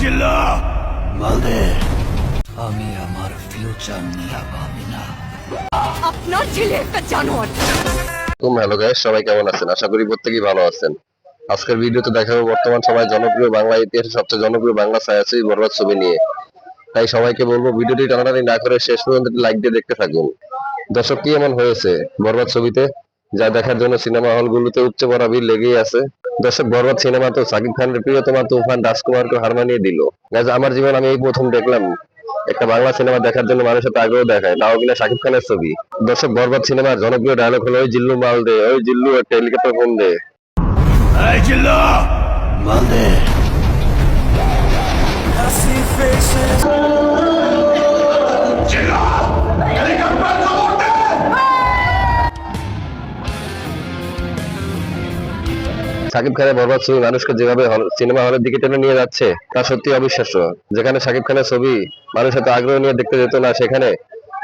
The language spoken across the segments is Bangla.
জিল্লা মালদে আমি আমার ফিউচার নিয়ে ভাবি না। আপনার ছেলে একটা জানোয়ার। হ্যালো গাইস, সবাই কেমন আছেন? আশা করি প্রত্যেকেই ভালো আছেন। আজকের ভিডিওতে দেখাবো বর্তমান সময়ে জনপ্রিয় বাংলা ইতিহাসে সবচেয়ে জনপ্রিয় বাংলা ছায়াছবি বরবাদ ছবি নিয়ে। তাই সবাইকে বলবো ভিডিওটি টানাটানি না করে শেষ পর্যন্ত লাইক দিয়ে দেখতে থাকুন। দর্শক, কি এমন হয়েছে বরবাদ ছবিতে যা দেখার জন্য সিনেমা হলগুলোতে উপচে পড়া ভিড় লেগেই আছে? দর্শক, বরবাদ সিনেমা তো সাকিব খানের প্রিয়তমা তুফান রাজকুমারকে হার মানিয়ে দিল। আমার জীবন আমি এই প্রথম দেখলাম একটা বাংলা সিনেমা দেখার জন্য মানুষ এত আগ্রহ দেখায়, তাও কিনা সাকিব খানের ছবি। দর্শক, বরবাদ সিনেমার জনপ্রিয় ডায়লগ হলো ওই জিল্লু মাল দে, ওই জিল্লু একটা হেলিকপ্টার ফোন দে। এই জিল্লা মালদে সাকিব খানের বরবাদ ছবি মানুষকে যেভাবে সিনেমা হলের দিকে টেনে নিয়ে যাচ্ছে তা সত্যি অবিশ্বাস্য। যেখানে সাকিব খানের ছবি মানুষ এত আগ্রহ নিয়ে দেখতে যেত না, সেখানে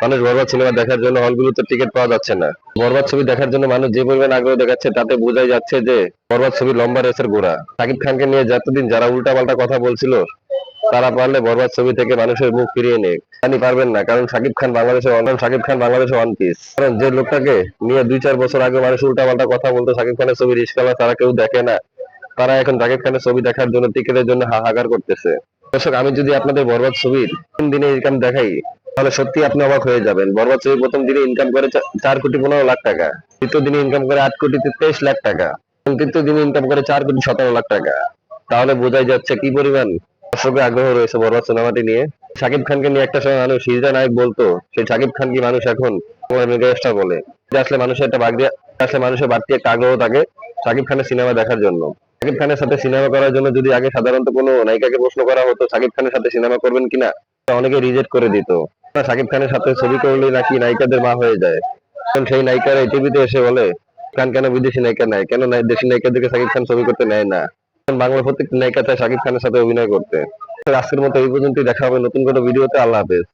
মানুষ বরবাদ সিনেমা দেখার জন্য হলগুলোতে টিকিট পাওয়া যাচ্ছে না। বরবাদ ছবি দেখার জন্য মানুষ যে পরিমাণ আগ্রহ দেখাচ্ছে তাতে বোঝাই যাচ্ছে যে বরবাদ ছবি লম্বা রেসের গোড়া। সাকিব খানকে নিয়ে যতদিন যারা উল্টাপাল্টা কথা বলছিল, তারা পারলে বরবাদ ছবি থেকে মানুষের মুখ ফিরিয়ে নেই। জানি পারবেন না, কারণ সাকিব খান বাংলাদেশে ওয়ান পিস। কারণ যে লোকটাকে নিয়ে 2-4 বছর আগে মানুষ উল্টাপাল্টা কথা বলতো, সাকিব খানের ছবি রিস্কালা তারা কেউ দেখে না, তারা এখন সাকিব খানের ছবি দেখার জন্য টিকিটের জন্য হাহাকার করতেছে। দর্শক, আমি যদি আপনাদের বরবাদ ছবির প্রথম দিনে ইনকাম দেখাই, তাহলে সত্যি আপনি অবাক হয়ে যাবেন। বরবাদ ছবি প্রথম দিনে ইনকাম করে 4,15,00,000 টাকা, দ্বিতীয় দিনে ইনকাম করে 8,23,00,000 টাকা, এবং তৃতীয় দিনে ইনকাম করে 4,17,00,000 টাকা। তাহলে বোঝাই যাচ্ছে কি পরিমাণ দর্শকের আগ্রহ রয়েছে বরবাদ সিনেমাটি নিয়ে। সাকিব খানকে নিয়ে একটা সময় মানুষ হিজড়া নায়ক বলতো, সেই সাকিব খান কি মানুষ এখন মেগাস্টার বলে। আসলে মানুষের বাড়তি একটা আগ্রহ থাকে সাকিব খানের সিনেমা দেখার জন্য। সাকিব খানের সাথে সিনেমা করার জন্য যদি আগে সাধারণত কোনো নায়িকাকে প্রশ্ন করা হতো সাকিব খানের সাথে সিনেমা করবেন কিনা, অনেকে রিজেক্ট করে দিত। সাকিব খানের সাথে ছবি করলে নাকি নায়িকাদের মা হয়ে যায়। এখন সেই নায়িকারা এই টিভিতে এসে বলে খান কেন বিদেশি নায়িকা নেয়, কেন দেশি নায়িকাদেরকে সাকিব খান ছবি করতে নেয় না। বাংলা প্রত্যেকটি নায়িকা চায় সাকিব খানের সাথে অভিনয় করতে। আজকের মতো এই পর্যন্তই, দেখা হবে নতুন কোনো ভিডিওতে। আল্লাহ হাফেজ।